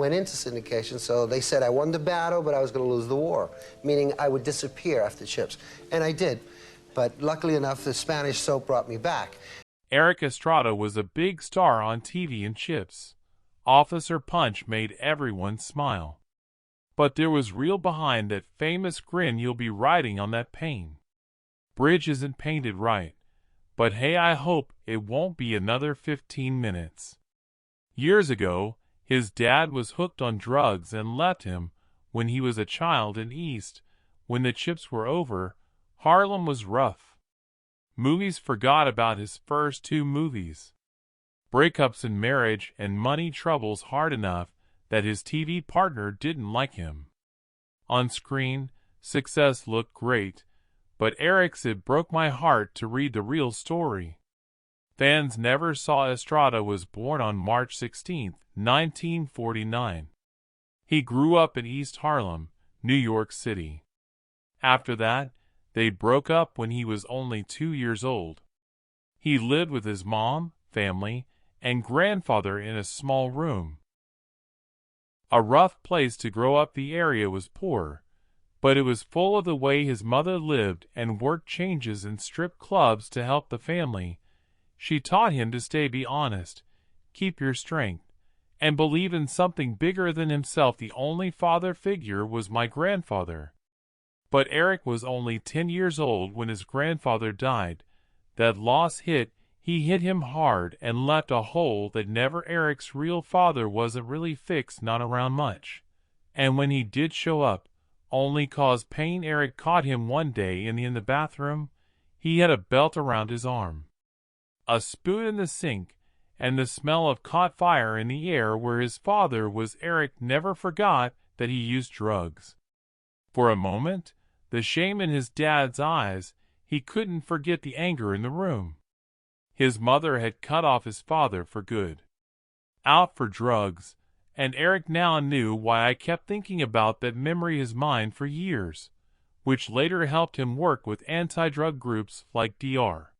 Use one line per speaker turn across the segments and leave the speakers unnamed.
went into syndication, so they said I won the battle, but I was going to lose the war, meaning I would disappear after CHiPs. And I did. But luckily enough, the Spanish soap brought me back.
Erik Estrada was a big star on TV in CHiPs. Officer Punch made everyone smile. But there was real behind that famous grin you'll be riding on that pane. Bridge isn't painted right, but hey, I hope it won't be another 15 minutes. Years ago, his dad was hooked on drugs and left him when he was a child in East. When the CHiPs were over, Harlem was rough. Movies forgot about his first 2 movies. Breakups in marriage and money troubles hard enough that his TV partner didn't like him. On screen, success looked great, but Erik said, "Broke my heart to read the real story." Fans never saw Estrada was born on March 16, 1949. He grew up in East Harlem, New York City. After that, they broke up when he was only 2 years old. He lived with his mom, family, and grandfather in a small room. A rough place to grow up. The area was poor, but it was full of the way his mother lived and worked changes in strip clubs to help the family. She taught him to be honest, keep your strength, and believe in something bigger than himself. The only father figure was my grandfather. But Erik was only 10 years old when his grandfather died. That loss hit him hard and left a hole that never. Erik's real father wasn't really fixed, not around much. And when he did show up, only caused pain. Erik caught him one day in the bathroom. He had a belt around his arm, a spoon in the sink, and the smell of caught fire in the air where his father was. Erik never forgot that he used drugs. For a moment, the shame in his dad's eyes, he couldn't forget the anger in the room. His mother had cut off his father for good, out for drugs, and Erik now knew why. I kept thinking about that memory his mind for years, which later helped him work with anti-drug groups like Dr.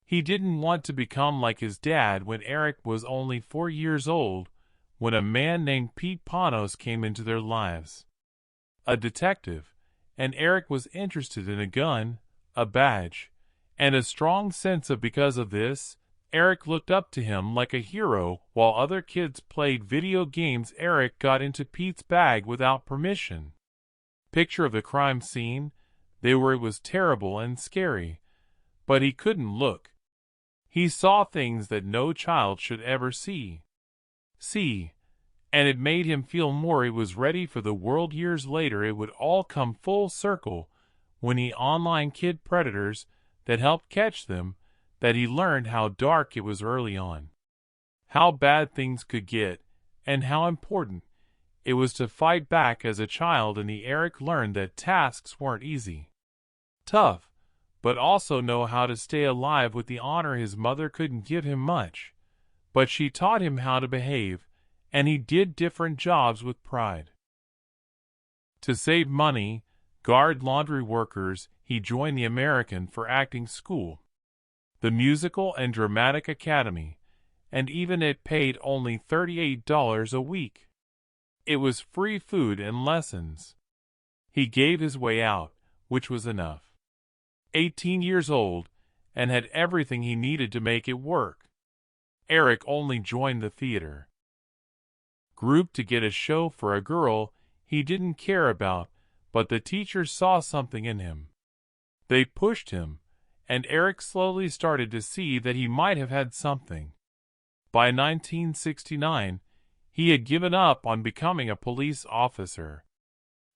He didn't want to become like his dad. When Erik was only 4 years old, when a man named Pete Panos came into their lives. A detective, and Erik was interested in a gun, a badge, and a strong sense of. Because of this, Erik looked up to him like a hero. While other kids played video games, Erik got into Pete's bag without permission. Picture of the crime scene. It was terrible and scary, but he couldn't look. He saw things that no child should ever see. And it made him feel more. He was ready for the world. Years later, it would all come full circle when he online kid predators that helped catch them, that he learned how dark it was early on, how bad things could get, and how important it was to fight back as a child. And Erik learned that tasks weren't easy, tough, but also know how to stay alive with the honor. His mother couldn't give him much, but she taught him how to behave, and he did different jobs with pride. To save money, guard laundry workers, he joined the American for Acting School, the Musical and Dramatic Academy, and even it paid only $38 a week. It was free food and lessons. He gave his way out, which was enough. 18 years old, and had everything he needed to make it work. Erik only joined the theater group to get a show for a girl he didn't care about, but the teachers saw something in him. They pushed him, and Erik slowly started to see that he might have had something. By 1969, he had given up on becoming a police officer.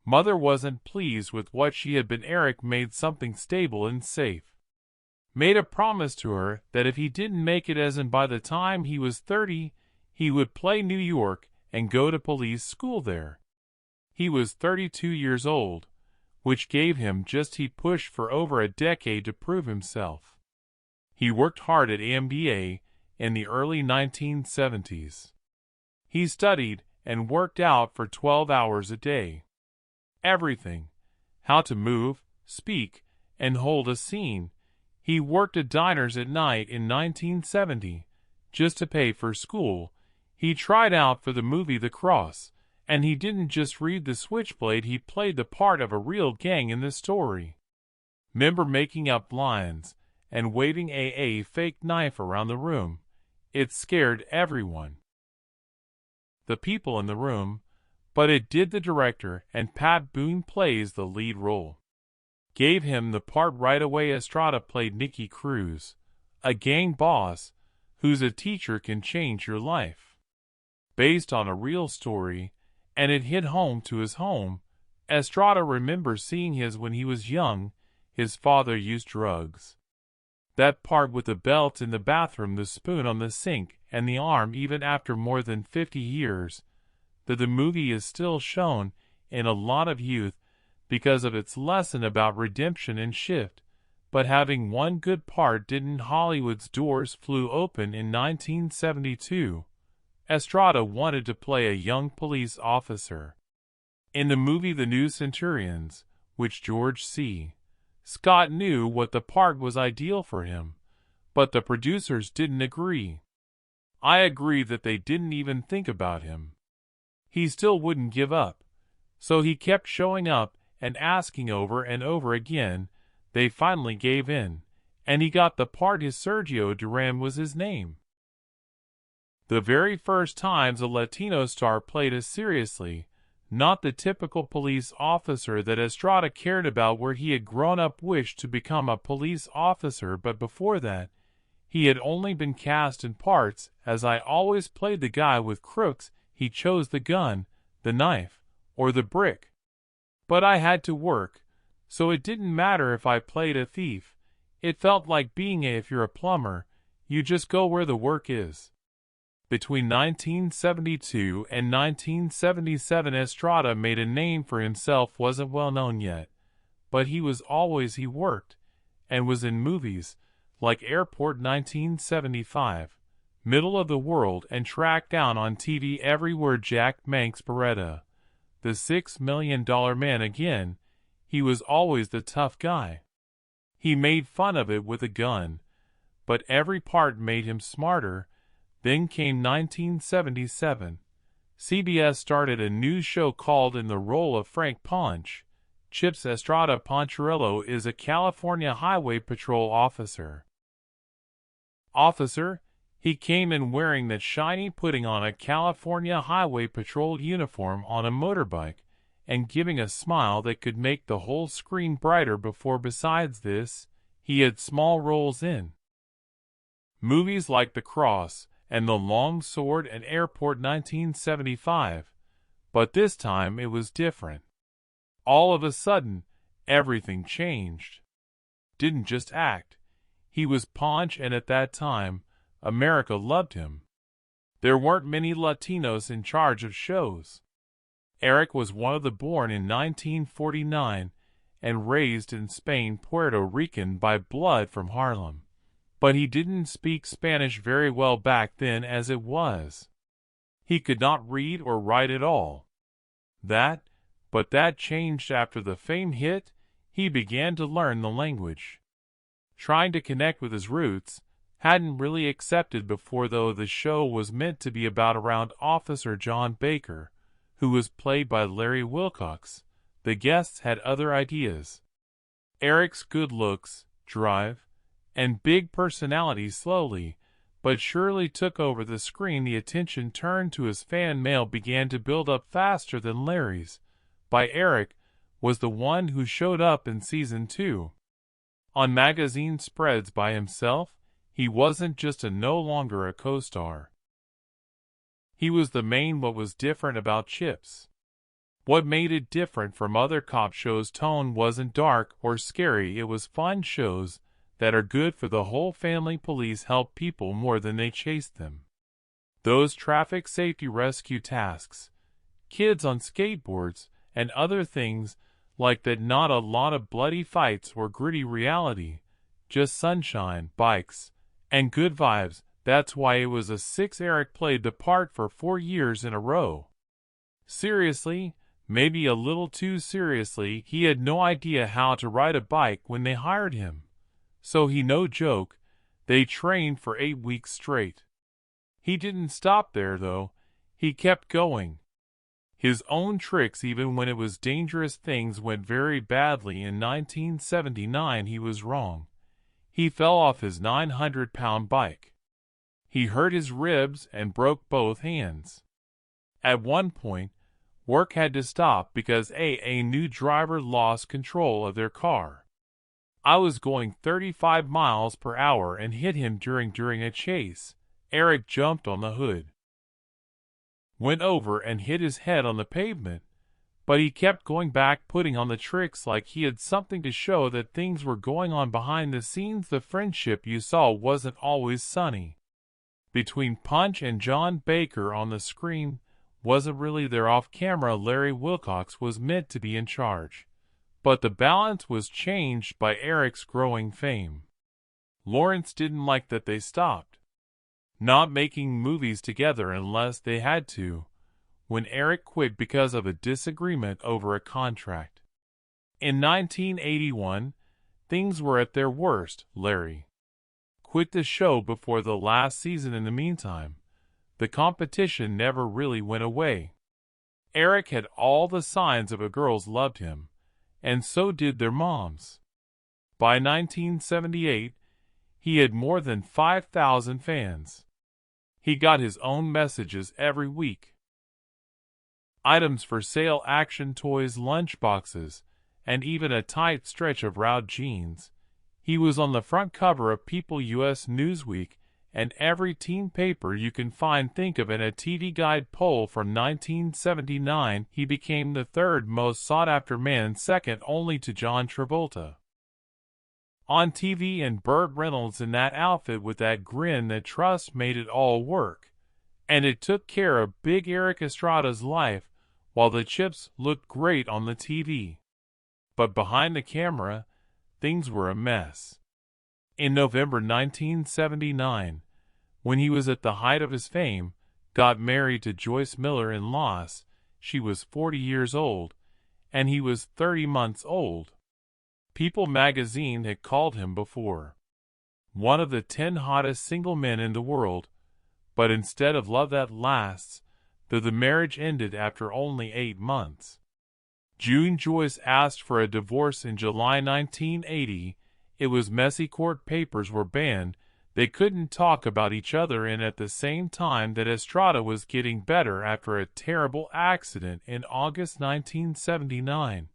Mother wasn't pleased with what she had been. Erik made something stable and safe. Made a promise to her that if he didn't make it, as in by the time he was 30, he would play New York and go to police school there. He was 32 years old, which gave him he pushed for over a decade to prove himself. He worked hard at MBA in the early 1970s. He studied and worked out for 12 hours a day. Everything, how to move, speak, and hold a scene. He worked at diners at night in 1970, just to pay for school. He tried out for the movie The Cross, and he didn't just read the switchblade, he played the part of a real gang in the story. Remember making up lines and waving a fake knife around the room. It scared everyone. The people in the room, but it did the director, and Pat Boone plays the lead role. Gave him the part right away. Estrada played Nicky Cruz, a gang boss who's a teacher can change your life. Based on a real story, and it hit home to his home. Estrada remembers seeing his when he was young. His father used drugs. That part with the belt in the bathroom, the spoon on the sink, and the arm, even after more than 50 years, that the movie is still shown in a lot of youth because of its lesson about redemption and shift. But having one good part didn't. Hollywood's doors flew open in 1972. Estrada wanted to play a young police officer. In the movie The New Centurions, which George C. Scott knew what the part was ideal for him, but the producers didn't agree. I agree that they didn't even think about him. He still wouldn't give up, so he kept showing up and asking over and over again. They finally gave in, and he got the part. Sergio Duran was his name. The very first times a Latino star played us seriously, not the typical police officer that Estrada cared about where he had grown up, wished to become a police officer, but before that, he had only been cast in parts as I always played the guy with crooks. He chose the gun, the knife, or the brick. But I had to work, so it didn't matter if I played a thief. It felt like being if you're a plumber, you just go where the work is. Between 1972 and 1977, Estrada made a name for himself. Wasn't well known yet, but he worked and was in movies like Airport 1975, Middle of the World, and tracked down on TV everywhere. Jack Manx Beretta, the $6 Million Man. Again, he was always the tough guy. He made fun of it with a gun, but every part made him smarter. Then came 1977. CBS started a new show called In the Role of Frank Ponch. CHiPs. Estrada Poncherello is a California Highway Patrol officer. He came in wearing that shiny, putting on a California Highway Patrol uniform on a motorbike, and giving a smile that could make the whole screen brighter. Besides this, he had small roles in movies like The Cross and The Long Sword and Airport 1975, but this time it was different. All of a sudden, everything changed. Didn't just act. He was Ponch, and at that time, America loved him. There weren't many Latinos in charge of shows. Erik was one of the born in 1949 and raised in Spain, Puerto Rican by blood from Harlem. But he didn't speak Spanish very well back then as it was. He could not read or write at all. But that changed after the fame hit. He began to learn the language. Trying to connect with his roots, hadn't really accepted before, though the show was meant to be about around Officer John Baker, who was played by Larry Wilcox. The guests had other ideas. Erik's good looks, drive, and big personality slowly but surely took over the screen. The attention turned to his fan mail began to build up faster than Larry's. By Erik was the one who showed up in season 2. On magazine spreads by himself, he wasn't just no longer a co-star. He was the main. What was different about CHiPs? What made it different from other cop shows? Tone wasn't dark or scary. It was fun. Shows that are good for the whole family. Police help people more than they chase them. Those traffic safety rescue tasks, kids on skateboards, and other things like that. Not a lot of bloody fights or gritty reality, just sunshine, bikes, and good vibes. That's why it was a 6. Erik played the part for 4 years in a row. Seriously, maybe a little too seriously. He had no idea how to ride a bike when they hired him. So he, no joke, they trained for 8 weeks straight. He didn't stop there, though. He kept going. His own tricks, even when it was dangerous. Things went very badly. In 1979, he was wrong. He fell off his 900-pound bike. He hurt his ribs and broke both hands. At one point, work had to stop because a new driver lost control of their car. I was going 35 miles per hour and hit him during a chase. Erik jumped on the hood, went over and hit his head on the pavement, but he kept going back, putting on the tricks like he had something to show that things were going on behind the scenes. The friendship you saw wasn't always sunny. Between Punch and John Baker on the screen wasn't really there off-camera. Larry Wilcox was meant to be in charge, but the balance was changed by Erik's growing fame. Lawrence didn't like that they stopped not making movies together unless they had to, when Erik quit because of a disagreement over a contract. In 1981, things were at their worst. Larry quit the show before the last season. In the meantime, the competition never really went away. Erik had all the signs of a girls loved him, and so did their moms. By 1978, he had more than 5,000 fans. He got his own messages every week. Items for sale: action toys, lunchboxes, and even a tight stretch of Rowd jeans. He was on the front cover of People, US Newsweek, and every teen paper you can find. Think of it. A TV Guide poll from 1979, he became the third most sought-after man, second only to John Travolta on TV, and Burt Reynolds in that outfit with that grin that trust made it all work. And it took care of big Erik Estrada's life, while the Chips looked great on the TV. But behind the camera, things were a mess. In November 1979, when he was at the height of his fame, got married to Joyce Miller in Los. She was 40 years old, and he was 30 months old. People magazine had called him before one of the 10 hottest single men in the world, but instead of love that lasts, though the marriage ended after only 8 months. June Joyce asked for a divorce in July 1980. It was messy. Court papers were banned. They couldn't talk about each other, and at the same time that Estrada was getting better after a terrible accident in August 1979.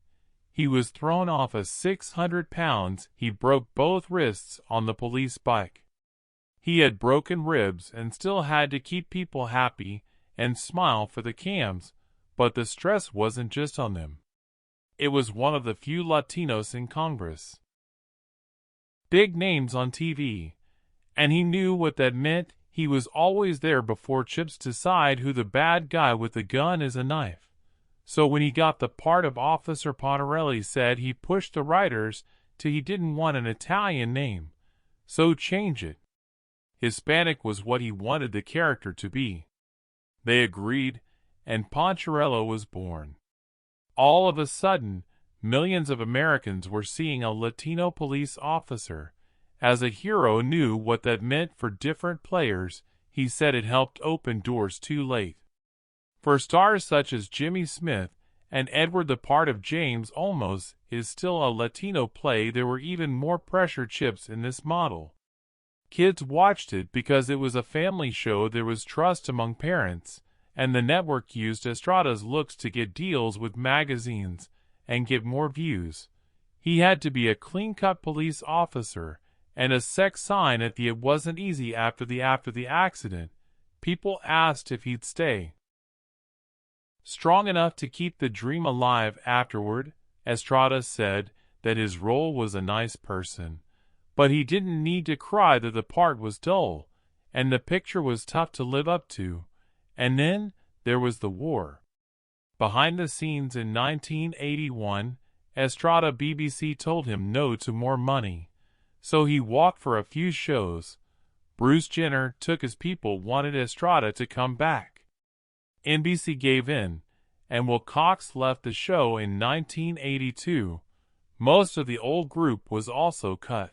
He was thrown off a 600 pounds. He broke both wrists on the police bike. He had broken ribs and still had to keep people happy and smile for the cams, but the stress wasn't just on them. It was one of the few Latinos in Congress. Big names on TV, and he knew what that meant. He was always there before Chips decide who the bad guy with the gun is a knife. So when he got the part of Officer Pontarelli, said he pushed the writers till he didn't want an Italian name, so change it. Hispanic was what he wanted the character to be. They agreed, and Pontarello was born. All of a sudden, millions of Americans were seeing a Latino police officer as a hero. Knew what that meant for different players. He said it helped open doors too late. For stars such as Jimmy Smith and Edward, the part of James Olmos is still a Latino play. There were even more pressure chips in this model. Kids watched it because it was a family show. There was trust among parents, and the network used Estrada's looks to get deals with magazines and get more views. He had to be a clean-cut police officer and a sex sign at the. It wasn't easy after the accident. People asked if he'd stay strong enough to keep the dream alive afterward. Estrada said that his role was a nice person, but he didn't need to cry that the part was dull, and the picture was tough to live up to. And then there was the war. Behind the scenes in 1981, Estrada BBC told him no to more money, so he walked for a few shows. Bruce Jenner took his people wanted Estrada to come back. NBC gave in, and Wilcox left the show in 1982. Most of the old group was also cut.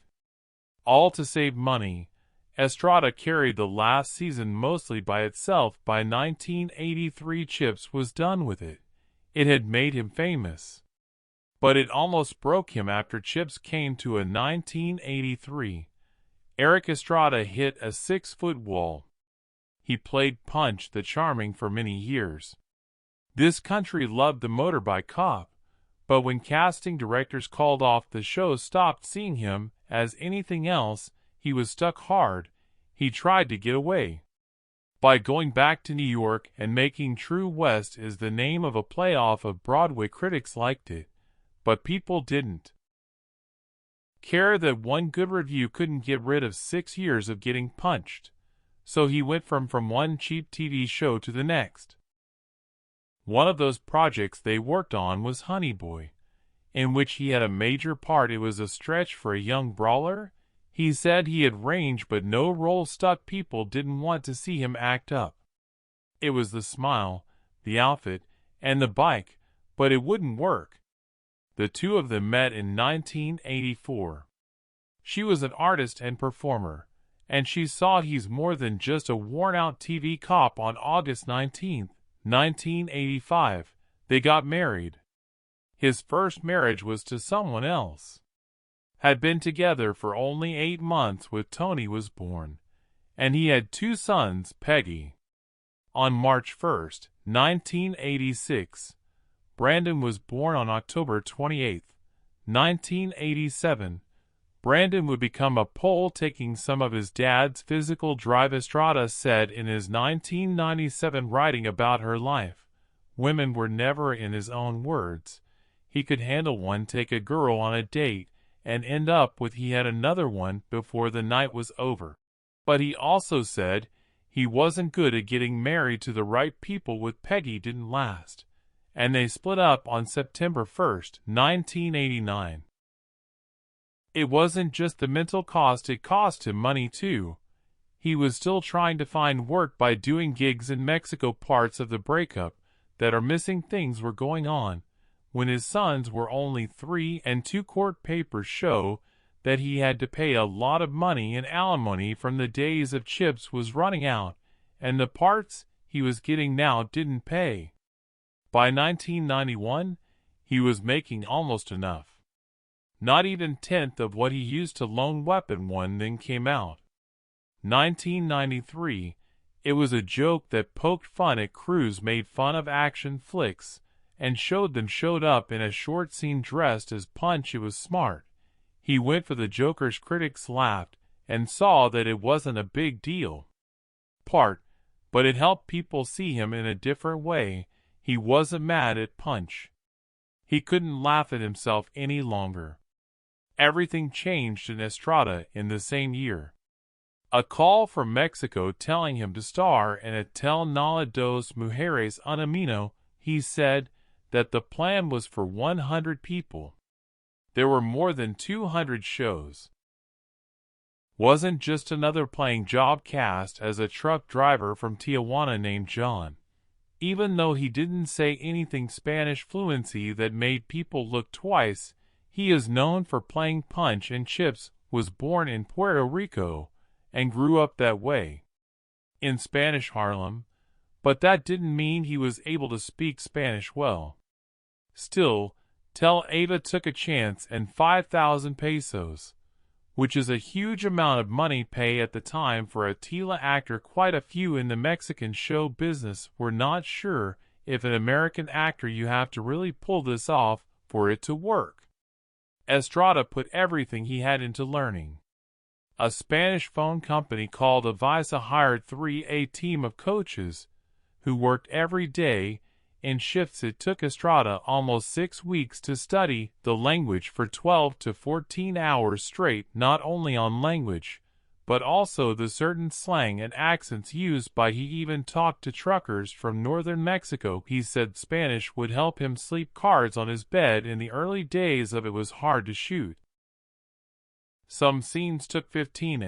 All to save money. Estrada carried the last season mostly by itself. By 1983, CHiPs was done with it. It had made him famous. But it almost broke him after CHiPs came to a 1983. Erik Estrada hit a 6-foot wall. He played Punch the Charming for many years. This country loved the motorbike cop, but when casting directors called off the show, stopped seeing him as anything else, he was stuck hard. He tried to get away by going back to New York and making True West is the name of a play off of Broadway. Critics liked it, but people didn't care that one good review couldn't get rid of 6 years of getting punched. So he went from one cheap TV show to the next. One of those projects they worked on was Honey Boy, in which he had a major part. It was a stretch for a young brawler. He said he had range but no role stuck. People didn't want to see him act up. It was the smile, the outfit, and the bike, but it wouldn't work. The two of them met in 1984. She was an artist and performer, and she saw he's more than just a worn-out TV cop. On August 19, 1985, they got married. His first marriage was to someone else. Had been together for only 8 months when Tony was born, and he had 2 sons, Peggy. On March 1, 1986, Brandon was born. On October 28, 1987, Brandon would become a Pole, taking some of his dad's physical drive. Estrada said in his 1997 writing about her life, "Women were never," in his own words, "he could handle one, take a girl on a date, and end up with he had another one before the night was over." But he also said he wasn't good at getting married to the right people. With Peggy didn't last, and they split up on September 1, 1989. It wasn't just the mental cost, it cost him money too. He was still trying to find work by doing gigs in Mexico. Parts of the breakup that are missing, things were going on when his sons were only 3, and 2 court papers show that he had to pay a lot of money in alimony from the days of CHiPs was running out, and the parts he was getting now didn't pay. By 1991, he was making almost enough. Not even 1/10 of what he used to. Lone Weapon 1 then came out. 1993, it was a joke that poked fun at crews, made fun of action flicks, and showed up in a short scene dressed as Punch. It was smart. He went for the Joker's. Critics laughed and saw that it wasn't a big deal but it helped people see him in a different way. He wasn't mad at Punch. He couldn't laugh at himself any longer. Everything changed in Estrada in the same year. A call from Mexico telling him to star in a telenovela Dos Mujeres Un Amino. He said that the plan was for 100 people. There were more than 200 shows. Wasn't just another playing job cast as a truck driver from Tijuana named John. Even though he didn't say anything, Spanish fluency that made people look twice. He is known for playing Punch, and CHiPs was born in Puerto Rico and grew up that way, in Spanish Harlem, but that didn't mean he was able to speak Spanish well. Still, Tel Ava took a chance, and 5,000 pesos, which is a huge amount of money pay at the time for a Tila actor. Quite a few in the Mexican show business were not sure if an American actor you have to really pull this off for it to work. Estrada put everything he had into learning. A Spanish phone company called Avisa hired a team of coaches who worked every day in shifts. It took Estrada almost 6 weeks to study the language for 12 to 14 hours straight, not only on language, but also the certain slang and accents used by. He even talked to truckers from northern Mexico. He said Spanish would help him sleep. Cards on his bed in the early days of it was hard to shoot. Some scenes took 15